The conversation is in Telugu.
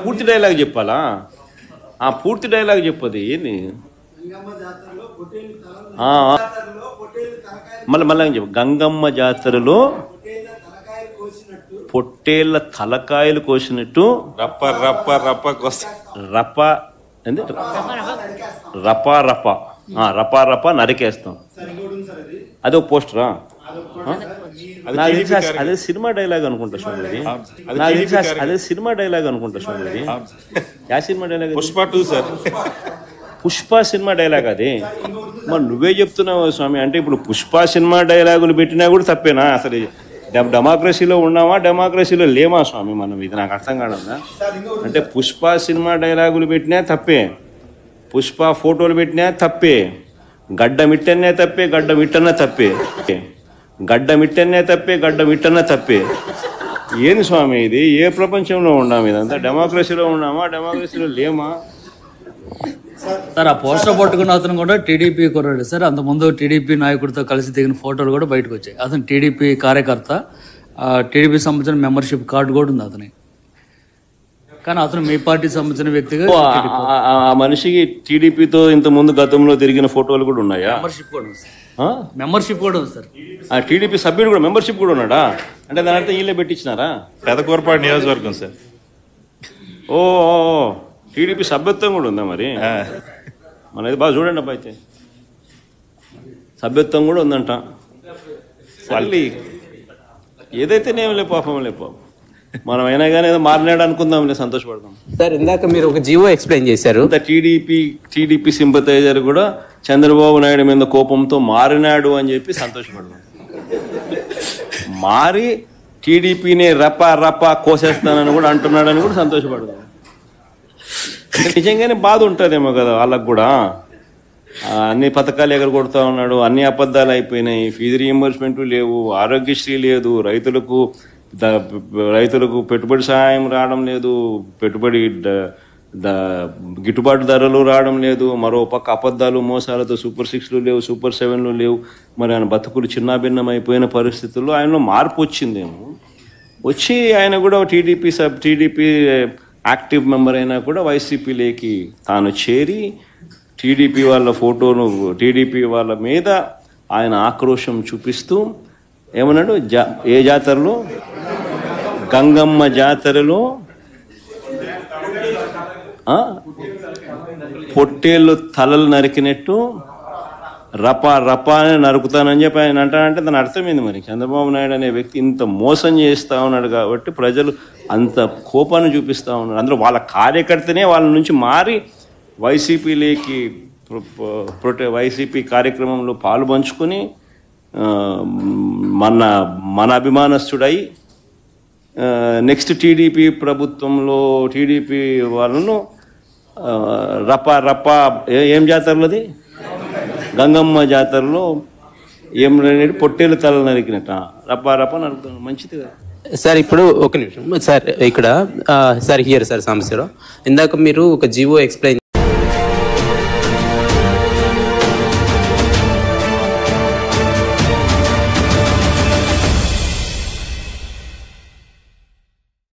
పూర్తి డైలాగ్ చెప్పాలా? పూర్తి డైలాగ్ చెప్పదు ఏంది? మళ్ళీ చెప్పు. గంగమ్మ జాతరలో పొట్టేళ్ల తలకాయలు కోసినట్టు రప్ప రప్ప రప్ప రప్ప రపా రపా రపా రపా నరికేస్తాం. అదో పోస్టరా? అదే సినిమా డైలాగ్ అనుకుంటా స్వామిది. అదే సినిమా డైలాగ్ అనుకుంటా స్వామిది. యా cinema dialogue? Pushpa 2 sir. Pushpa cinema dialogue అది. మరి నువ్వే చెప్తున్నావు స్వామి. అంటే ఇప్పుడు పుష్ప సినిమా డైలాగులు పెట్టినా కూడా తప్పేనా? అసలు డెమోక్రసీలో ఉన్నామా, డెమోక్రసీలో లేమా స్వామి మనం? ఇది నాకు అర్థం కాదా. అంటే పుష్ప సినిమా డైలాగులు పెట్టినా తప్పే, పుష్ప ఫోటోలు పెట్టినా తప్పే, గడ్డ మిట్టనే తప్పే, గడ్డ మిట్టన్నా తప్పే, గడ్డ మిట్టనే తప్పే, గడ్డ మిట్టన్నా తప్పే. ఏంది స్వామి ఇది? ఏ ప్రపంచంలో ఉన్నాము? ఇదంతా డెమోక్రసీలో ఉన్నామా, డెమోక్రసీలో లేమా? సార్, ఆ పోస్టర్ పట్టుకున్న అతను కూడా టీడీపీ కుర్రాడు సార్. అంతకుముందు టీడీపీ నాయకుడితో కలిసి దిగిన ఫోటోలు కూడా బయటకు వచ్చాయి. అతను టీడీపీ కార్యకర్త, టీడీపీ సంబంధించిన మెంబర్షిప్ కార్డు కూడా ఉంది అతని. కానీ అతను మీ పార్టీ సంబంధించిన వ్యక్తిగా ఆ మనిషికి టీడీపీతో ఇంత ముందు గతంలో తిరిగిన ఫోటోలు కూడా ఉన్నాయా? మెంబర్షిప్ కూడా ఉంది సార్. మెంబర్షిప్ కూడా ఉంది సార్. ఆ టీడీపీ సభ్యుడు కూడా మెంబర్షిప్ కూడా ఉన్నాడా? అంటే దాని అర్థం వీళ్ళే పెట్టించినారా? పెదకూరపాడు నియోజకవర్గం సార్. ఓ టీడీపీ సభ్యత్వం కూడా ఉందా మరి? మనది బాగా చూడండి అబ్బా. అయితే సభ్యత్వం కూడా ఉందంట. మళ్ళీ ఏదైతే నేం లే పాపం లే పాపం. మనం అయినా కానీ ఏదో మారినాడు అనుకుందాం, సంతోషపడదాం. సార్, ఇందాక మీరు ఒక జీవో ఎక్స్ప్లెయిన్ చేశారు. టీడీపీ సింపథైజర్ కూడా చంద్రబాబు నాయుడు మీద కోపంతో మారినాడు అని చెప్పి సంతోషపడదాం. మారి టీడీపీని రపా రపా కోసేస్తానని కూడా అంటున్నాడని కూడా సంతోషపడదాం. నిజంగానే బాధ ఉంటుందేమో కదా వాళ్ళకు కూడా. అన్ని పథకాలు ఎగరగొడతా ఉన్నాడు, అన్ని అబద్ధాలు అయిపోయినాయి, ఫీజు రీయింబర్స్మెంట్ లేవు, ఆరోగ్యశ్రీ లేదు, రైతులకు పెట్టుబడి సహాయం రావడం లేదు, పెట్టుబడి గిట్టుబాటు ధరలు రావడం లేదు, మరో పక్క అబద్ధాలు మోసాలతో సూపర్ 6లు లేవు, సూపర్ 7లు లేవు. మరి ఆయన బతుకులు చిన్నాభిన్నం అయిపోయిన పరిస్థితుల్లో ఆయనలో మార్పు వచ్చిందేమో. వచ్చి ఆయన కూడా టీడీపీ యాక్టివ్ మెంబర్ అయినా కూడా వైసీపీలోకి తాను చేరి టీడీపీ వాళ్ళ ఫోటోను, టీడీపీ వాళ్ళ మీద ఆయన ఆక్రోశం చూపిస్తూ ఏమన్నాడు? ఏ జాతరలో? గంగమ్మ జాతరలో పొట్టేళ్ళు తలలు నరికినట్టు రపా రపా అని నరుకుతానని చెప్పి ఆయన అంటానంటే దాని అర్థమైంది. మరి చంద్రబాబు నాయుడు అనే వ్యక్తి ఇంత మోసం చేస్తూ ఉన్నాడు కాబట్టి ప్రజలు అంత కోపాన్ని చూపిస్తూ ఉన్నారు. అందులో వాళ్ళ కార్యకర్తనే వాళ్ళ నుంచి మారి వైసీపీలోకి వైసీపీ కార్యక్రమంలో పాలు పంచుకొని మన అభిమానస్తుడై నెక్స్ట్ టీడీపీ ప్రభుత్వంలో టీడీపీ వాళ్ళను రపా రపా ఏం జాతరలోది? గంగమ్మ జాతరలో ఏం పొట్టేలు తల నరికినట్ట రపా రపా నరుకుతాను. మంచిది కదా సార్. ఇప్పుడు ఒక నిమిషం సార్, ఇక్కడ సార్ హియర్ సార్ సమస్యలో ఇందాక మీరు ఒక జీవో ఎక్స్ప్లెయిన్